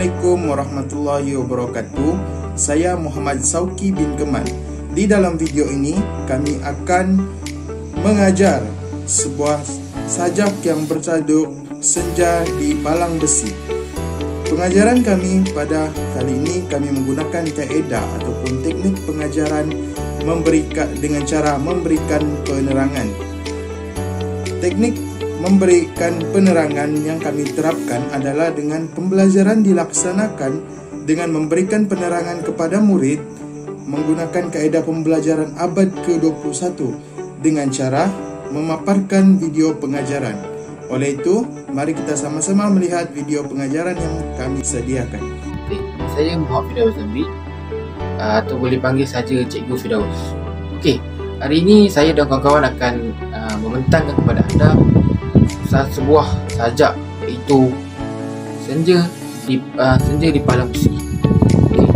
Assalamualaikum warahmatullahi wabarakatuh. Saya Muhammad Sauki bin Kemal. Di dalam video ini kami akan mengajar sebuah sajak yang bertajuk Senja di Palang Besi. Pengajaran kami pada kali ini kami menggunakan kaedah ataupun teknik pengajaran dengan cara memberikan penerangan. Teknik memberikan penerangan yang kami terapkan adalah dengan pembelajaran dilaksanakan dengan memberikan penerangan kepada murid menggunakan kaedah pembelajaran abad ke-21 dengan cara memaparkan video pengajaran. Oleh itu, mari kita sama-sama melihat video pengajaran yang kami sediakan. Saya Muhammad Firdaus Zamri, atau boleh panggil saja Cikgu Firdaus. Okey, hari ini saya dan kawan-kawan akan membentangkan kepada anda sebuah sajak, iaitu Senja di Palang Besi. Okay.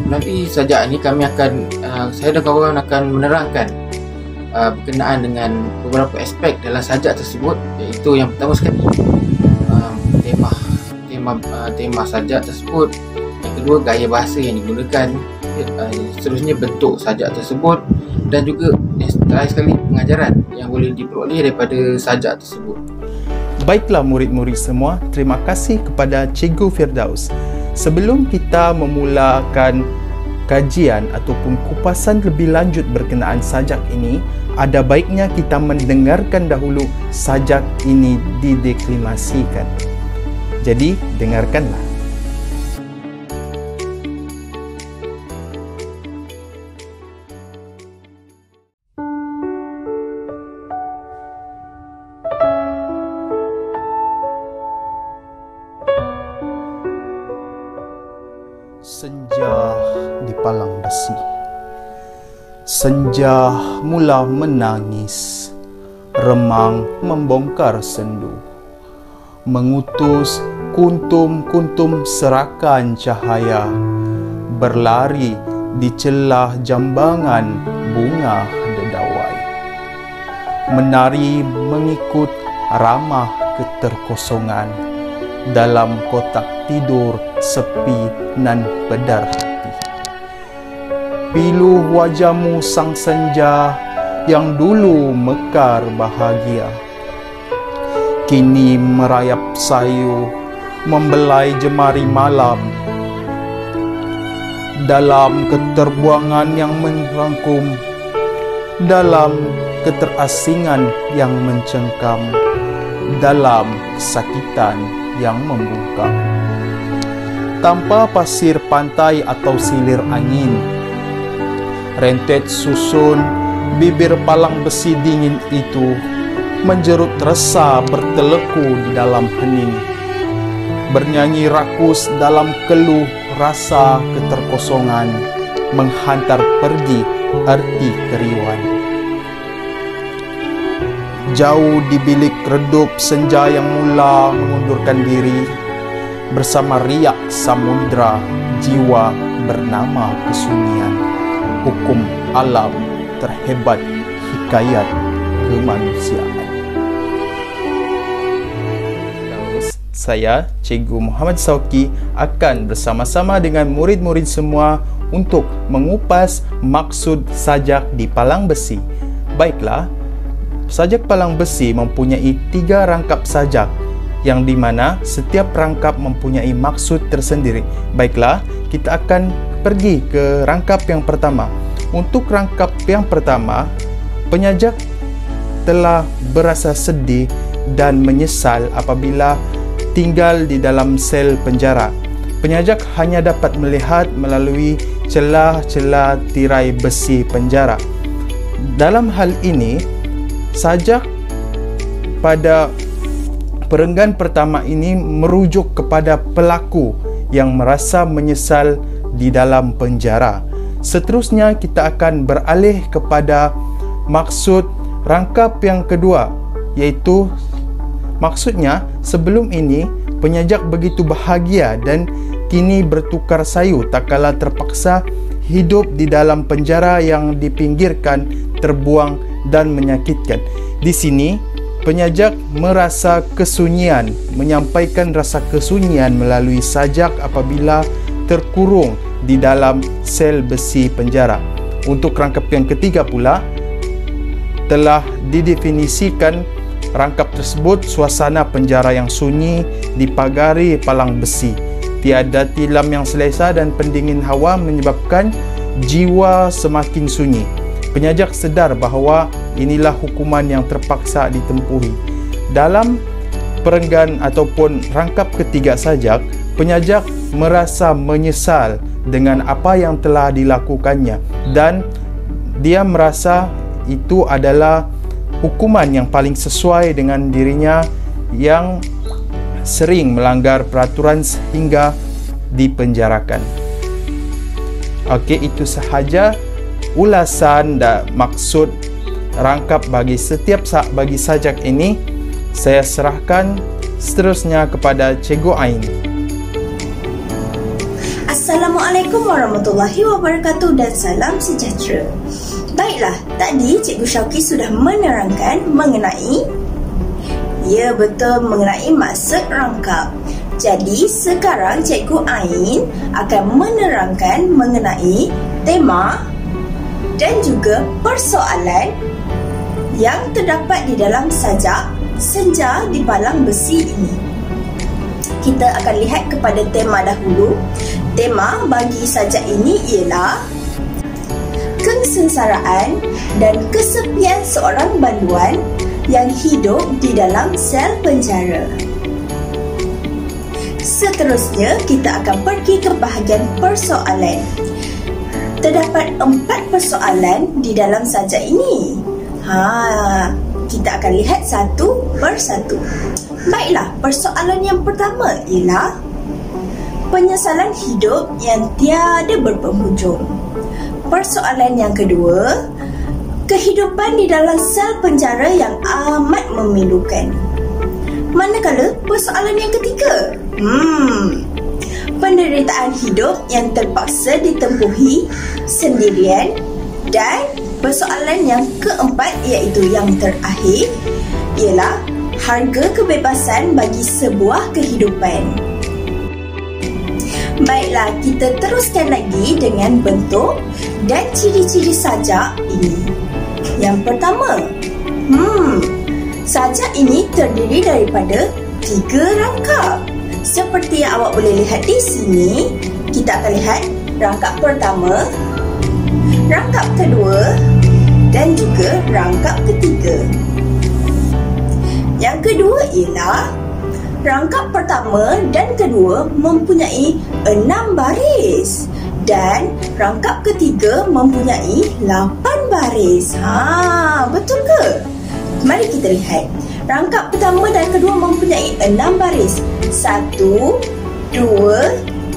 Melalui sajak ini kami akan saya dan kawan-kawan akan menerangkan berkenaan dengan beberapa aspek dalam sajak tersebut, iaitu yang pertama sekali tema sajak tersebut, yang kedua gaya bahasa yang digunakan, seterusnya bentuk sajak tersebut, dan juga terakhir sekali pengajaran yang boleh diperoleh daripada sajak tersebut. Baiklah murid-murid semua, terima kasih kepada Cikgu Firdaus. Sebelum kita memulakan kajian ataupun kupasan lebih lanjut berkenaan sajak ini, ada baiknya kita mendengarkan dahulu sajak ini dideklamasikan. Jadi, dengarkanlah. Senja di Palang Besi. Senja mula menangis, remang membongkar sendu, mengutus kuntum-kuntum serakan cahaya, berlari di celah jambangan bunga dedawai, menari mengikut ramah keterkosongan dalam kotak tidur sepi nan pedar hati. Pilu wajahmu sang senja yang dulu mekar bahagia, kini merayap sayu membelai jemari malam. Dalam keterbuangan yang merangkum, dalam keterasingan yang mencengkam, dalam kesakitan yang membungkam. Tanpa pasir pantai atau silir angin, rentet susun bibir palang besi dingin itu menjerut resah berteleku di dalam hening, bernyanyi rakus dalam keluh rasa keterkosongan, menghantar pergi arti keriuan. Jauh di bilik redup senja yang mula mengundurkan diri, bersama riak samudra jiwa bernama kesunyian, hukum alam terhebat hikayat kemanusiaan. Saya, Cikgu Muhammad Sauki, akan bersama-sama dengan murid-murid semua untuk mengupas maksud sajak di Palang Besi. Baiklah, sajak Palang Besi mempunyai 3 rangkap sajak, yang di mana setiap rangkap mempunyai maksud tersendiri. Baiklah, kita akan pergi ke rangkap yang pertama. Untuk rangkap yang pertama, penyajak telah berasa sedih dan menyesal apabila tinggal di dalam sel penjara. Penyajak hanya dapat melihat melalui celah-celah tirai besi penjara. Dalam hal ini, sajak pada perenggan pertama ini merujuk kepada pelaku yang merasa menyesal di dalam penjara. Seterusnya kita akan beralih kepada maksud rangkap yang kedua, iaitu maksudnya sebelum ini penyajak begitu bahagia dan kini bertukar sayu tak kala terpaksa hidup di dalam penjara yang dipinggirkan, terbuang dan menyakitkan. Di sini Penyajak merasa kesunyian, menyampaikan rasa kesunyian melalui sajak apabila terkurung di dalam sel besi penjara. Untuk rangkap yang ketiga pula, telah didefinisikan rangkap tersebut suasana penjara yang sunyi dipagari palang besi. Tiada tilam yang selesa dan pendingin hawa menyebabkan jiwa semakin sunyi. Penyajak sedar bahawa inilah hukuman yang terpaksa ditempuhi. Dalam perenggan ataupun rangkap ketiga sajak, penyajak merasa menyesal dengan apa yang telah dilakukannya dan dia merasa itu adalah hukuman yang paling sesuai dengan dirinya yang sering melanggar peraturan sehingga dipenjarakan. Okey, itu sahaja ulasan dan maksud rangkap bagi setiap bagi sajak ini. Saya serahkan seterusnya kepada Cikgu Ain. Assalamualaikum warahmatullahi wabarakatuh dan salam sejahtera. Baiklah, tadi Cikgu Syauqi sudah menerangkan mengenai, ya betul, mengenai maksud rangkap. Jadi sekarang Cikgu Ain akan menerangkan mengenai tema dan juga persoalan yang terdapat di dalam sajak senja di palang besi ini. Kita akan lihat kepada tema dahulu. Tema bagi sajak ini ialah kesengsaraan dan kesepian seorang banduan yang hidup di dalam sel penjara. Seterusnya, kita akan pergi ke bahagian persoalan. Terdapat 4 persoalan di dalam sajak ini. Kita akan lihat satu persatu. Baiklah, persoalan yang pertama ialah penyesalan hidup yang tiada berpenghujung. Persoalan yang kedua, kehidupan di dalam sel penjara yang amat memilukan. Manakala persoalan yang ketiga, penderitaan hidup yang terpaksa ditempuhi sendirian. Dan persoalan yang keempat, iaitu yang terakhir, ialah harga kebebasan bagi sebuah kehidupan. Baiklah, kita teruskan lagi dengan bentuk dan ciri-ciri sajak ini. Yang pertama, sajak ini terdiri daripada 3 rangkap. Seperti yang awak boleh lihat di sini, kita akan lihat rangkap pertama, rangkap kedua dan juga rangkap ketiga. Yang kedua ialah rangkap pertama dan kedua mempunyai 6 baris dan rangkap ketiga mempunyai 8 baris. Betul ke? Mari kita lihat. Rangkap pertama dan kedua mempunyai 6 baris. 1, 2,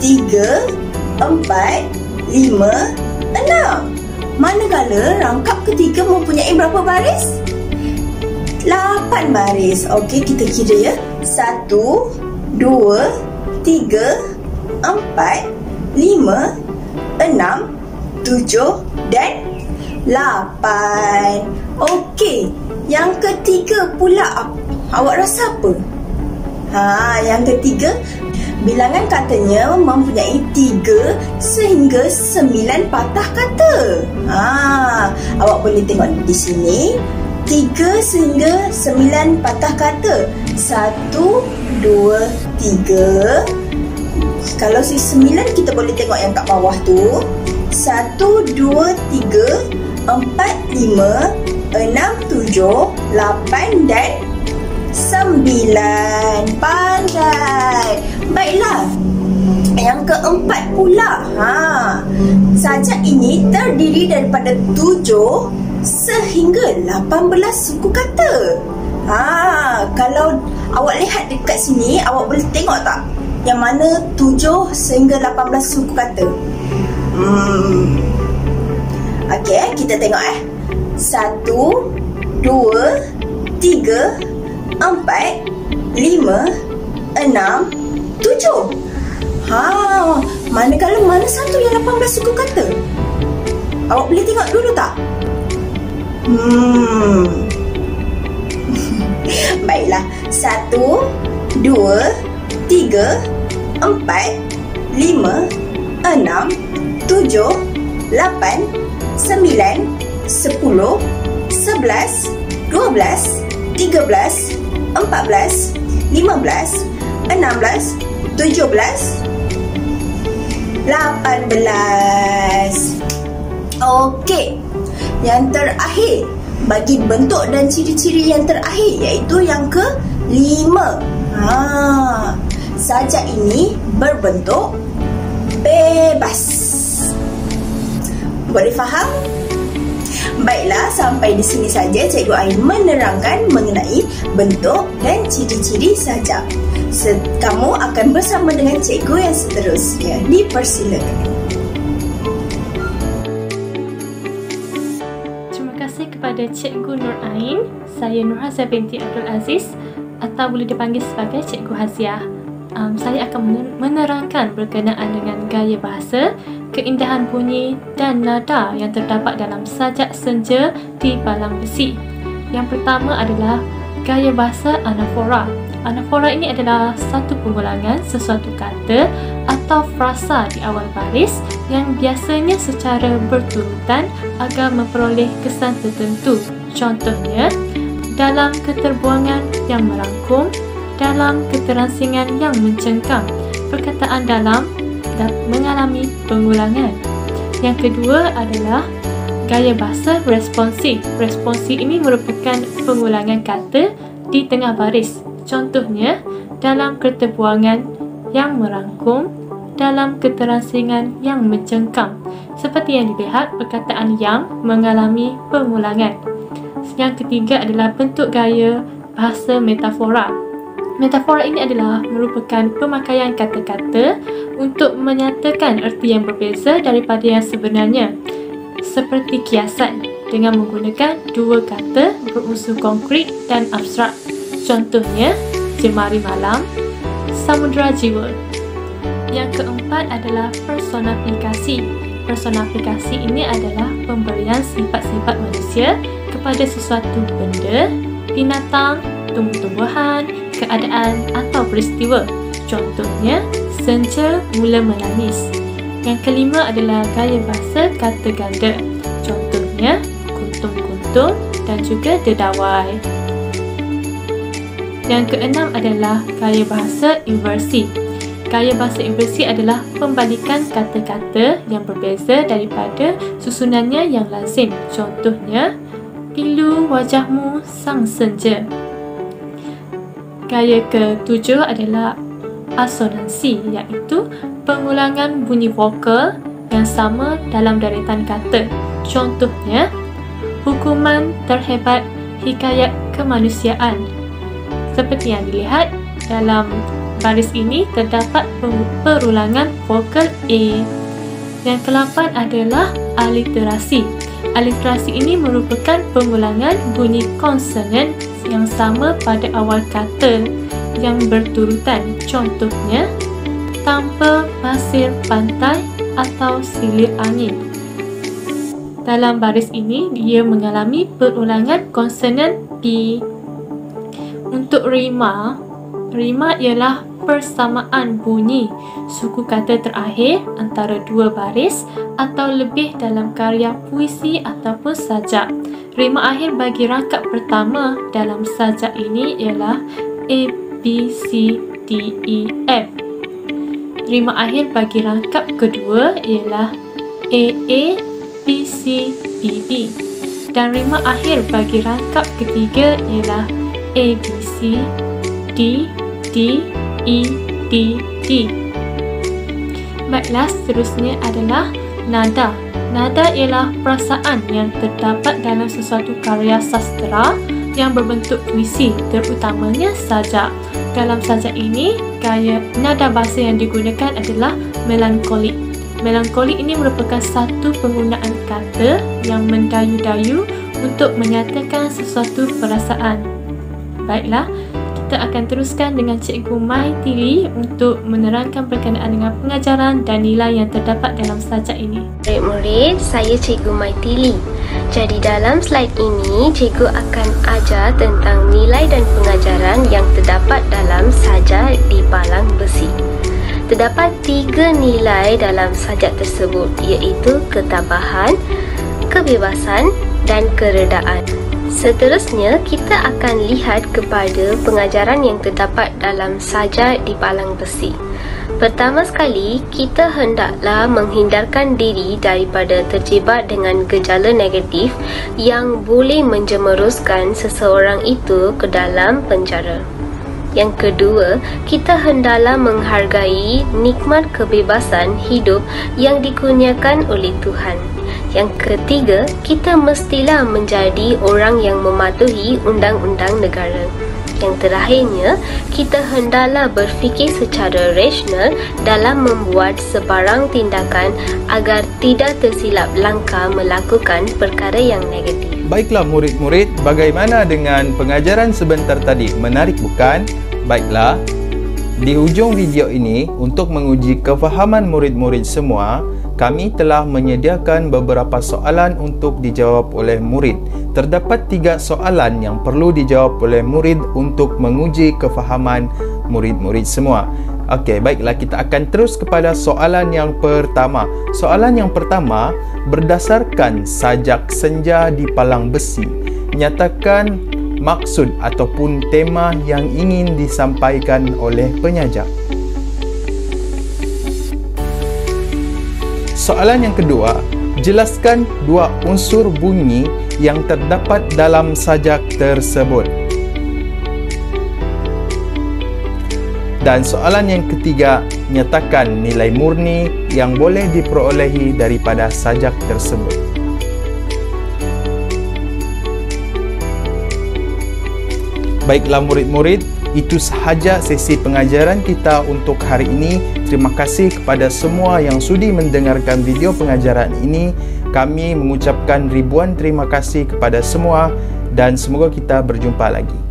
3, 4, 5, 6. Manakala rangkap ketiga mempunyai berapa baris? 8 baris. Okey, kita kira ya. 1, 2, 3, 4, 5, 6, 7 dan 8. Okey, yang ketiga pula awak rasa apa? Yang ketiga, bilangan katanya mempunyai 3 sehingga 9 patah kata. Awak boleh tengok di sini, 3 sehingga 9 patah kata. 1, 2, 3. Kalau si 9 kita boleh tengok yang kat bawah tu. 1, 2, 3, 4, 5, 6, 7, 8 dan 9. Pandai. Baiklah, yang keempat pula, sajak ini terdiri daripada 7 sehingga 18 suku kata. Kalau awak lihat dekat sini, awak boleh tengok tak yang mana 7 sehingga 18 suku kata? Okey, kita tengok 1, 2, 3, 4, 5, 6, 7. Manakala mana satu yang 18 suku kata? Awak boleh tengok dulu tak? Baiklah. 1, 2, 3, 4, 5, 6, 7, 8, 9, 10, 11, 12, 13, 14, 15, 16, 17, 18. Okey. Yang terakhir, bagi bentuk dan ciri-ciri yang terakhir, iaitu yang ke-5. Sajak ini berbentuk bebas. Boleh faham? Baiklah, sampai di sini saja Cikgu Ain menerangkan mengenai bentuk dan ciri-ciri sajak. Kamu akan bersama dengan cikgu yang seterusnya. Dipersilakan. Terima kasih kepada Cikgu Nur Ain. Saya Nur Haziah binti Abdul Aziz, atau boleh dipanggil sebagai Cikgu Haziah. Saya akan menerangkan berkenaan dengan gaya bahasa, keindahan bunyi dan nada yang terdapat dalam sajak senja di Palang Besi. Yang pertama adalah gaya bahasa anafora. Anafora ini adalah satu pengulangan sesuatu kata atau frasa di awal baris yang biasanya secara berturutan agar memperoleh kesan tertentu. Contohnya, dalam keterbuangan yang merangkum, dalam keteransingan yang mencengkam. Perkataan dalam mengalami pengulangan. Yang kedua adalah gaya bahasa responsif. Responsif ini merupakan pengulangan kata di tengah baris. Contohnya, dalam keterbuangan yang merangkum, dalam keteransingan yang mencengkam. Seperti yang dilihat, perkataan yang mengalami pengulangan. Yang ketiga adalah bentuk gaya bahasa metafora. Metafora ini adalah merupakan pemakaian kata-kata untuk menyatakan erti yang berbeza daripada yang sebenarnya, seperti kiasan dengan menggunakan dua kata berunsur konkret dan abstrak. Contohnya, jemari malam, samudera jiwa. Yang keempat adalah personifikasi. Personifikasi ini adalah pemberian sifat-sifat manusia kepada sesuatu benda, binatang, tumbuh-tumbuhan, keadaan atau peristiwa. Contohnya, senja mula menangis. Yang kelima adalah gaya bahasa kata ganda. Contohnya, kuntum-kuntum dan juga dedawai. Yang keenam adalah gaya bahasa inversi. Gaya bahasa inversi adalah pembalikan kata-kata yang berbeza daripada susunannya yang lazim. Contohnya, pilu wajahmu sang senja. Gaya ketujuh adalah asonansi, iaitu pengulangan bunyi vokal yang sama dalam deretan kata. Contohnya, hukuman terhebat hikayat kemanusiaan. Seperti yang dilihat, dalam baris ini terdapat perulangan vokal A. Yang ke-8 adalah aliterasi. Aliterasi ini merupakan pengulangan bunyi konsonan yang sama pada awal kata yang berturutan. Contohnya, tanpa pasir pantai atau silir angin. Dalam baris ini, dia mengalami perulangan konsonan P. Untuk rima, rima ialah persamaan bunyi suku kata terakhir antara dua baris atau lebih dalam karya puisi ataupun sajak. Rima akhir bagi rangkap pertama dalam sajak ini ialah A, B, C, D, E, F. Rima akhir bagi rangkap kedua ialah A, B, C, B, D. Dan rima akhir bagi rangkap ketiga ialah A, B, C, D, D, E, D, D. Baiklah, seterusnya adalah nada. Nada ialah perasaan yang terdapat dalam sesuatu karya sastera yang berbentuk puisi, terutamanya sajak. Dalam sajak ini, gaya nada bahasa yang digunakan adalah melankolik. Melankolik ini merupakan satu penggunaan kata yang mendayu-dayu untuk menyatakan sesuatu perasaan. Baiklah, kita akan teruskan dengan Cikgu Mai Tili untuk menerangkan berkenaan dengan pengajaran dan nilai yang terdapat dalam sajak ini. Murid-murid, saya Cikgu Mai Tili. Jadi dalam slide ini, Cikgu akan ajar tentang nilai dan pengajaran yang terdapat dalam sajak di palang besi. Terdapat 3 nilai dalam sajak tersebut, iaitu ketabahan, kebebasan dan keredaan. Seterusnya, kita akan lihat kepada pengajaran yang terdapat dalam sajak di palang besi. Pertama sekali, kita hendaklah menghindarkan diri daripada terjebak dengan gejala negatif yang boleh menjemeruskan seseorang itu ke dalam penjara. Yang kedua, kita hendaklah menghargai nikmat kebebasan hidup yang dikurniakan oleh Tuhan. Yang ketiga, kita mestilah menjadi orang yang mematuhi undang-undang negara. Yang terakhirnya, kita hendaklah berfikir secara rasional dalam membuat sebarang tindakan agar tidak tersilap langkah melakukan perkara yang negatif. Baiklah murid-murid, bagaimana dengan pengajaran sebentar tadi? Menarik bukan? Baiklah, di hujung video ini untuk menguji kefahaman murid-murid semua, kami telah menyediakan beberapa soalan untuk dijawab oleh murid. Terdapat 3 soalan yang perlu dijawab oleh murid untuk menguji kefahaman murid-murid semua. Okey, baiklah, kita akan terus kepada soalan yang pertama. Soalan yang pertama, berdasarkan sajak senja di palang besi, nyatakan maksud ataupun tema yang ingin disampaikan oleh penyajak. Soalan yang kedua, jelaskan 2 unsur bunyi yang terdapat dalam sajak tersebut. Dan soalan yang ketiga, nyatakan nilai murni yang boleh diperolehi daripada sajak tersebut. Baiklah murid-murid, itu sahaja sesi pengajaran kita untuk hari ini. Terima kasih kepada semua yang sudi mendengarkan video pengajaran ini. Kami mengucapkan ribuan terima kasih kepada semua dan semoga kita berjumpa lagi.